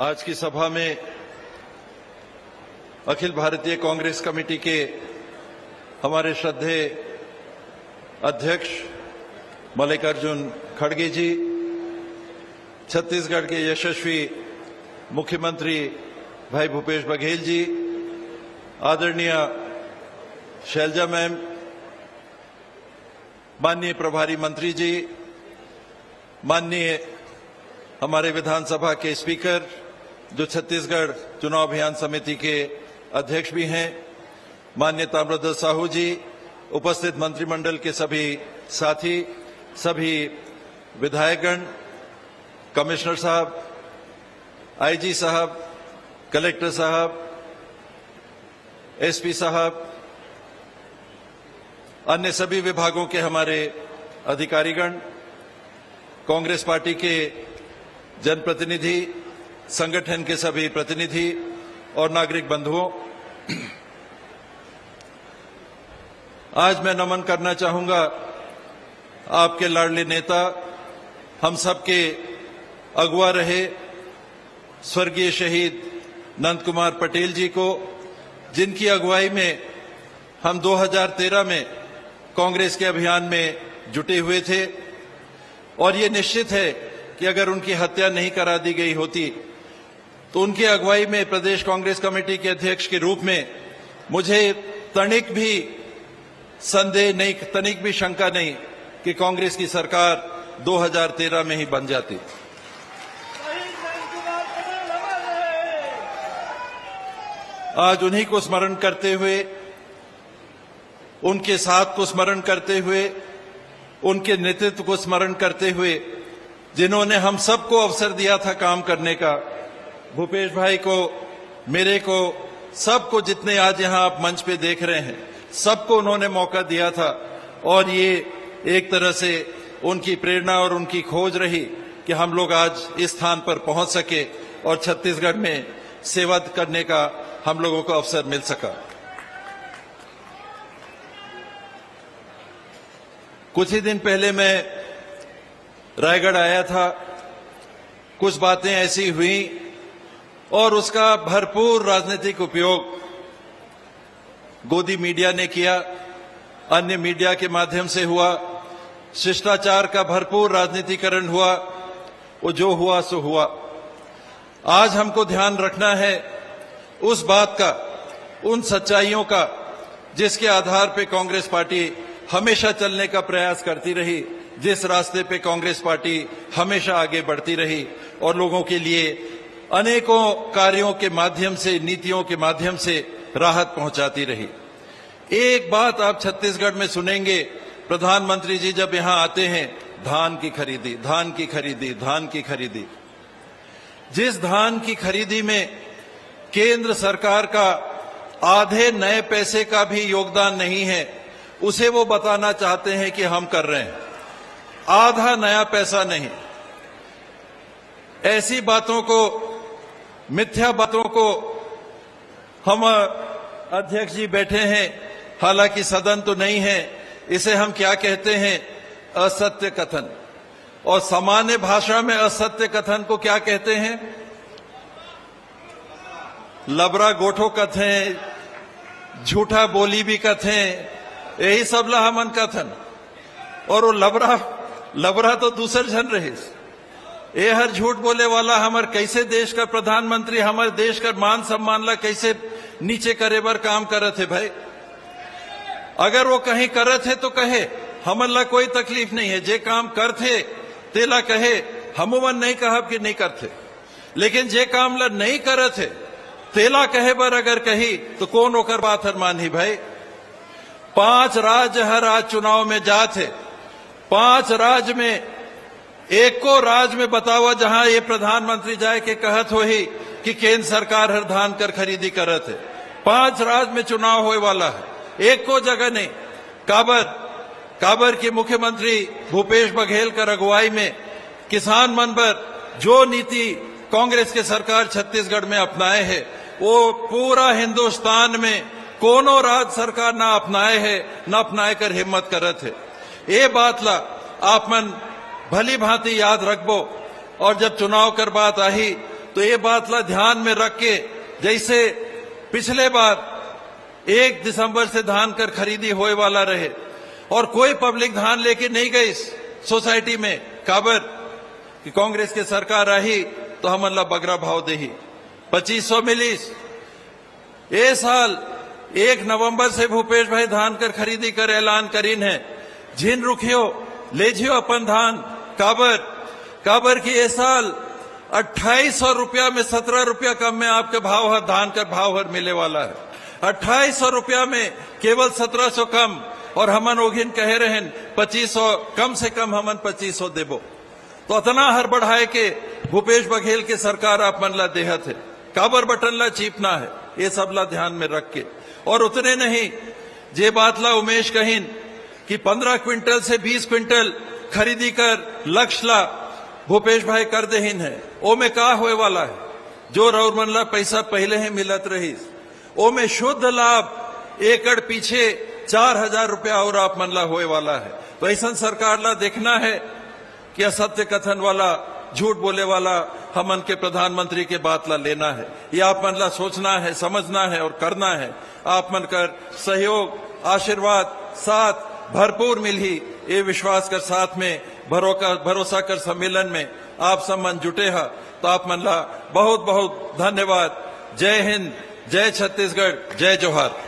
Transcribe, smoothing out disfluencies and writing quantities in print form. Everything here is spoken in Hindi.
आज की सभा में अखिल भारतीय कांग्रेस कमेटी के हमारे श्रद्धेय अध्यक्ष मल्लिकार्जुन खड़गे जी, छत्तीसगढ़ के यशस्वी मुख्यमंत्री भाई भूपेश बघेल जी, आदरणीय शैलजा मैम, माननीय प्रभारी मंत्री जी, माननीय हमारे विधानसभा के स्पीकर जो छत्तीसगढ़ चुनाव अभियान समिति के अध्यक्ष भी हैं, माननीय ताम्रध्वज साहू जी, उपस्थित मंत्रिमंडल के सभी साथी, सभी विधायकगण, कमिश्नर साहब, आईजी साहब, कलेक्टर साहब, एसपी साहब, अन्य सभी विभागों के हमारे अधिकारीगण, कांग्रेस पार्टी के जनप्रतिनिधि, संगठन के सभी प्रतिनिधि और नागरिक बंधुओं, आज मैं नमन करना चाहूंगा आपके लाडले नेता, हम सबके अगुवा रहे स्वर्गीय शहीद नंद कुमार पटेल जी को, जिनकी अगुवाई में हम 2013 में कांग्रेस के अभियान में जुटे हुए थे। और ये निश्चित है कि अगर उनकी हत्या नहीं करा दी गई होती तो उनकी अगुवाई में प्रदेश कांग्रेस कमेटी के अध्यक्ष के रूप में मुझे तनिक भी संदेह नहीं, तनिक भी शंका नहीं कि कांग्रेस की सरकार 2013 में ही बन जाती। आज उन्हीं को स्मरण करते हुए, उनके साथ को स्मरण करते हुए, उनके नेतृत्व को स्मरण करते हुए, जिन्होंने हम सबको अवसर दिया था काम करने का, भूपेश भाई को, मेरे को, सबको, जितने आज यहां आप मंच पे देख रहे हैं, सबको उन्होंने मौका दिया था। और ये एक तरह से उनकी प्रेरणा और उनकी खोज रही कि हम लोग आज इस स्थान पर पहुंच सके और छत्तीसगढ़ में सेवा करने का हम लोगों को अवसर मिल सका। कुछ ही दिन पहले मैं रायगढ़ आया था, कुछ बातें ऐसी हुई और उसका भरपूर राजनीतिक उपयोग गोदी मीडिया ने किया, अन्य मीडिया के माध्यम से हुआ, शिष्टाचार का भरपूर राजनीतिकरण हुआ। वो जो हुआ सो हुआ। आज हमको ध्यान रखना है उस बात का, उन सच्चाइयों का, जिसके आधार पे कांग्रेस पार्टी हमेशा चलने का प्रयास करती रही, जिस रास्ते पे कांग्रेस पार्टी हमेशा आगे बढ़ती रही और लोगों के लिए अनेकों कार्यों के माध्यम से, नीतियों के माध्यम से राहत पहुंचाती रही। एक बात आप छत्तीसगढ़ में सुनेंगे, प्रधानमंत्री जी जब यहां आते हैं, धान की खरीदी, धान की खरीदी, धान की खरीदी। जिस धान की खरीदी में केंद्र सरकार का आधे नए पैसे का भी योगदान नहीं है, उसे वो बताना चाहते हैं कि हम कर रहे हैं, आधा नया पैसा नहीं। ऐसी बातों को, मिथ्या बातों को हम, अध्यक्ष जी बैठे हैं, हालांकि सदन तो नहीं है, इसे हम क्या कहते हैं, असत्य कथन। और सामान्य भाषा में असत्य कथन को क्या कहते हैं, लबरा गोठो कथें, झूठा बोली भी कथें, यही सब ला हमन कथन। और वो लबरा तो दूसर जन रहे। ये हर झूठ बोले वाला हमर कैसे देश का प्रधानमंत्री, हमारे देश का मान सम्मान ला कैसे नीचे करे बर काम करत है भाई। अगर वो कहीं करत है तो कहे, हमन ला कोई तकलीफ नहीं है, जे काम करते तेला कहे, हमन नहीं कहब कि नहीं करते। लेकिन जे काम ला नहीं करत है तेला कहे बर अगर कही तो कौन ओकर बात हर मानी भाई। 5 राज्य हर आज चुनाव में जाते, 5 राज्य में एक को राज्य में बतावा जहां ये प्रधानमंत्री जाए के कहत हो ही कि केंद्र सरकार हर धान कर खरीदी करत है। 5 राज्य में चुनाव होए वाला है, एक को जगह नहीं। काबर के मुख्यमंत्री भूपेश बघेल कर अगुवाई में किसान मन पर जो नीति कांग्रेस के सरकार छत्तीसगढ़ में अपनाए है, वो पूरा हिंदुस्तान में कोनो राज्य सरकार ना अपनाए है, ना अपनाए कर हिम्मत करत है। ये बात ला आप मन भली भांति याद रखबो। और जब चुनाव कर बात आई तो ये बात ला ध्यान में रख के, जैसे पिछले बार 1 दिसंबर से धान कर खरीदी होए वाला रहे और कोई पब्लिक धान लेके नहीं गई सोसाइटी में, काबर कि कांग्रेस की सरकार आई तो हम अल्लाह बगरा भाव दे 2500 मिलीस। ये साल 1 नवंबर से भूपेश भाई धान कर खरीदी कर ऐलान करीन है, जिन रुखियो ले जियो अपन धान, काबर की ये साल 2800 रुपया में 17 रुपया कम में आपके भाव हर धान का भाव हर मिले वाला है। 2800 रुपया में केवल 1700 कम, और हमन ओघिन कहे रहे 2500 कम से कम हमन 2500 देबो। तो इतना हर बढ़ाए के भूपेश बघेल के सरकार आप मन ला देहत है, काबर बटन ला चीपना है, ये सब ला ध्यान में रख के। और उतने नहीं, जे बात ला उमेश कहीन कि 15 क्विंटल से 20 क्विंटल खरीदी कर लक्ष्य ला भूपेश भाई कर देहिन है, ओ में का होए वाला है, जो रौर मन ला पैसा पहले ही मिलत रही, ओ में शुद्ध लाभ एकड़ पीछे 4000 रुपया और आप मन ला होए वाला है। तो ऐसा सरकार ला देखना है कि असत्य कथन वाला, झूठ बोले वाला हमन के प्रधानमंत्री के बात ला लेना है, ये आप मन ला सोचना है, समझना है और करना है। आप मन कर सहयोग, आशीर्वाद साथ भरपूर मिली, ये विश्वास कर साथ में भरोसा कर सम्मेलन में आप सब मन जुटे हा, तो आप मन ला बहुत बहुत धन्यवाद। जय हिंद, जय छत्तीसगढ़, जय जोहार।